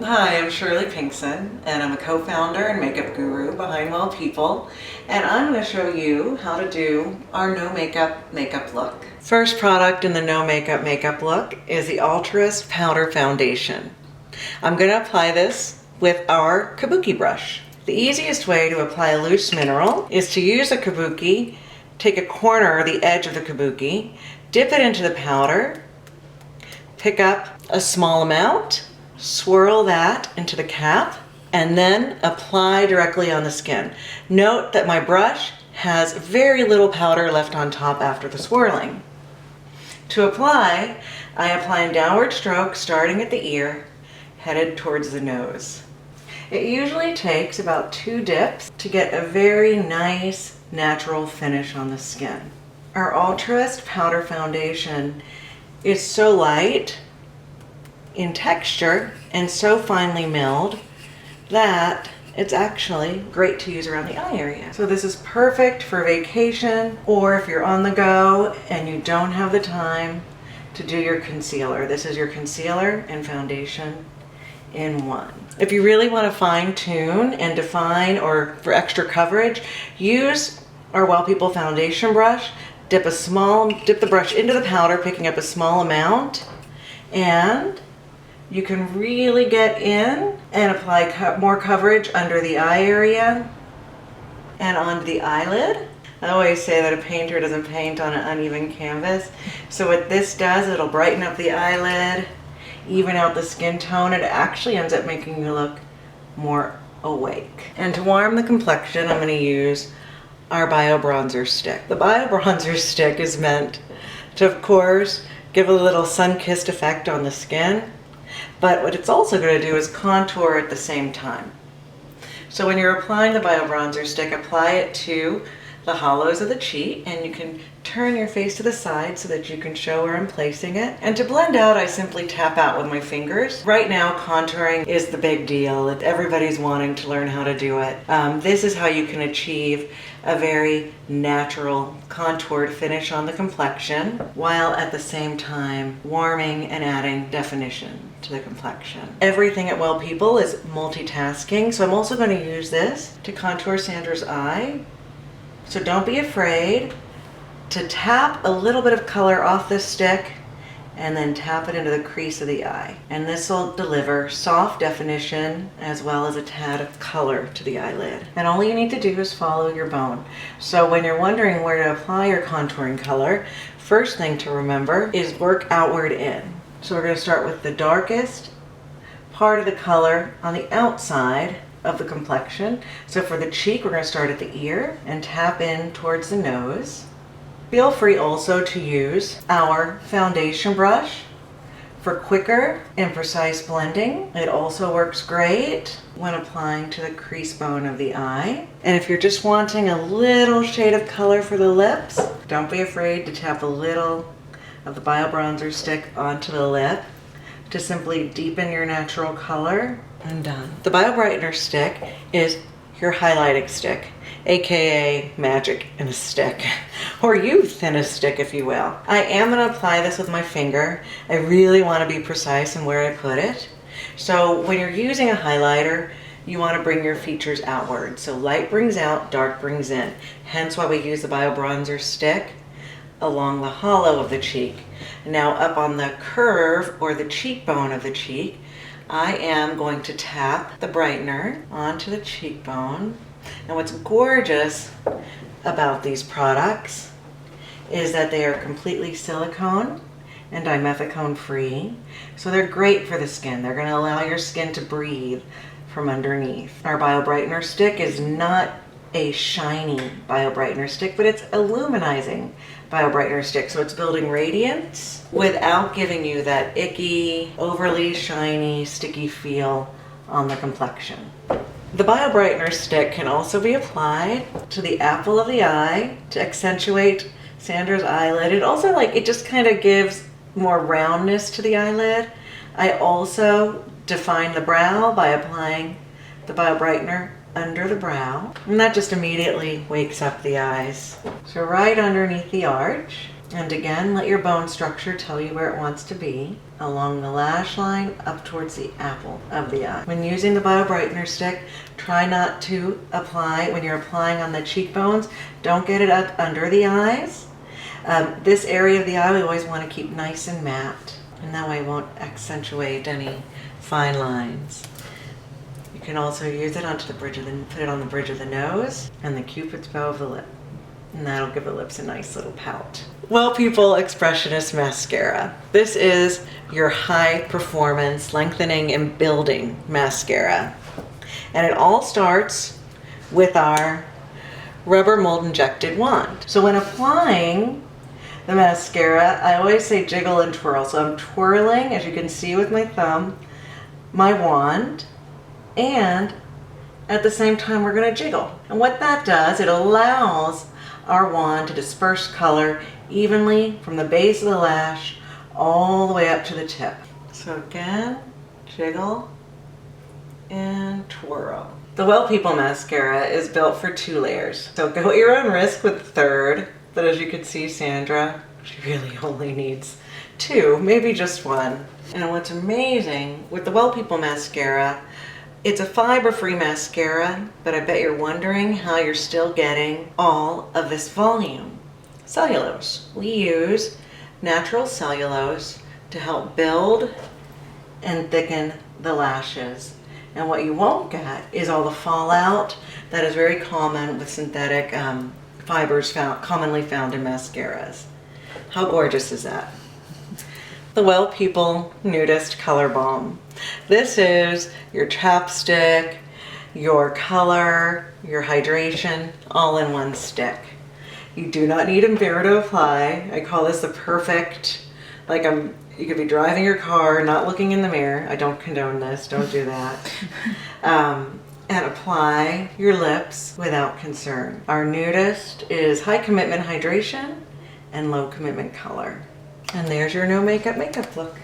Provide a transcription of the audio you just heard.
Hi, I'm Shirley Pinkson, and I'm a co-founder and makeup guru behind W3LL People, and I'm going to show you how to do our no makeup look. First product in the no makeup look is the Ultraist Powder Foundation. I'm going to apply this with our kabuki brush. The easiest way to apply a loose mineral is to use a kabuki, take a corner or the edge of the kabuki, dip it into the powder, pick up a small amount, swirl that into the cap, and then apply directly on the skin. Note that my brush has very little powder left on top after the swirling. To apply, I apply in downward strokes starting at the ear, headed towards the nose. It usually takes about 2 dips to get a very nice natural finish on the skin. Our Ultraist Powder Foundation is so light in texture and so finely milled that it's actually great to use around the eye area. So this is perfect for vacation or if you're on the go and you don't have the time to do your concealer. This is your concealer and foundation in one. If you really want to fine tune and define or for extra coverage, use our W3LL People foundation brush. Dip the brush into the powder, picking up a small amount, and you can really get in and apply more coverage under the eye area and onto the eyelid. I always say that a painter doesn't paint on an uneven canvas. So what this does, it'll brighten up the eyelid, even out the skin tone. It actually ends up making you look more awake. And to warm the complexion, I'm going to use our Bio Bronzer Stick. The Bio Bronzer Stick is meant to, of course, give a little sun-kissed effect on the skin, but what it's also going to do is contour at the same time. So when you're applying the Bio Bronzer Stick, apply it to the hollows of the cheek, and you can turn your face to the side so that you can show where I'm placing it. And to blend out, I simply tap out with my fingers. Right now, contouring is the big deal. Everybody's wanting to learn how to do it. This is how you can achieve a very natural contoured finish on the complexion while at the same time warming and adding definition to the complexion. Everything at W3LL People is multitasking, so I'm also going to use this to contour Sandra's eye. So don't be afraid to tap a little bit of color off this stick and then tap it into the crease of the eye. And this will deliver soft definition as well as a tad of color to the eyelid. And all you need to do is follow your bone. So when you're wondering where to apply your contouring color, first thing to remember is work outward in. So we're going to start with the darkest part of the color on the outside of the complexion. So for the cheek, we're going to start at the ear and tap in towards the nose. Feel free also to use our foundation brush for quicker and precise blending. It also works great when applying to the crease bone of the eye. And if you're just wanting a little shade of color for the lips, don't be afraid to tap a little of the Bio Bronzer Stick onto the lip to simply deepen your natural color. And done. The Bio Brightener Stick is your highlighting stick, aka magic in a stick, or youth in a stick, if you will. I am going to apply this with my finger. I really want to be precise in where I put it. So when you're using a highlighter, you want to bring your features outward. So light brings out, dark brings in. Hence why we use the Bio Bronzer Stick along the hollow of the cheek. Now up on the curve or the cheekbone of the cheek, I am going to tap the brightener onto the cheekbone. And what's gorgeous about these products is that they are completely silicone and dimethicone free. So they're great for the skin. They're going to allow your skin to breathe from underneath. Our Bio Brightener Stick is not a shiny Bio Brightener Stick, but it's a luminizing Bio Brightener Stick. So it's building radiance without giving you that icky, overly shiny, sticky feel on the complexion. The Bio Brightener Stick can also be applied to the apple of the eye to accentuate Sandra's eyelid. It just kind of gives more roundness to the eyelid. I also define the brow by applying the Bio Brightener under the brow, and that just immediately wakes up the eyes. So right underneath the arch, And again, let your bone structure tell you where it wants to be. Along the lash line, up towards the apple of the eye. When using the Bio Brightener stick, try not to apply, when you're applying on the cheekbones, don't get it up under the eyes. This area of the eye we always want to keep nice and matte, and that way it won't accentuate any fine lines. You can also use it onto the bridge of put it on the bridge of the nose and the Cupid's bow of the lip. And that'll give the lips a nice little pout. Well People Expressionist Mascara. This is your high performance lengthening and building mascara. And it all starts with our rubber mold injected wand. So when applying the mascara, I always say jiggle and twirl. So I'm twirling, as you can see with my thumb, my wand, and at the same time we're going to jiggle. And what that does, it allows our wand to disperse color evenly from the base of the lash all the way up to the tip. So again, jiggle and twirl. The Well People mascara is built for 2 layers. So go at your own risk with the third, but as you can see, Sandra, she really only needs 2, maybe just 1. And what's amazing with the Well People mascara, it's a fiber-free mascara, but I bet you're wondering how you're still getting all of this volume. Cellulose. We use natural cellulose to help build and thicken the lashes. And what you won't get is all the fallout that is very common with synthetic fibers commonly found in mascaras. How gorgeous is that? The Well People Nudist Color Balm. This is your chapstick, your color, your hydration, all in one stick. You do not need a mirror to apply. I call this the perfect, you could be driving your car, not looking in the mirror. I don't condone this, don't do that. And apply your lips without concern. Our Nudist is high commitment hydration and low commitment color. And there's your no makeup look.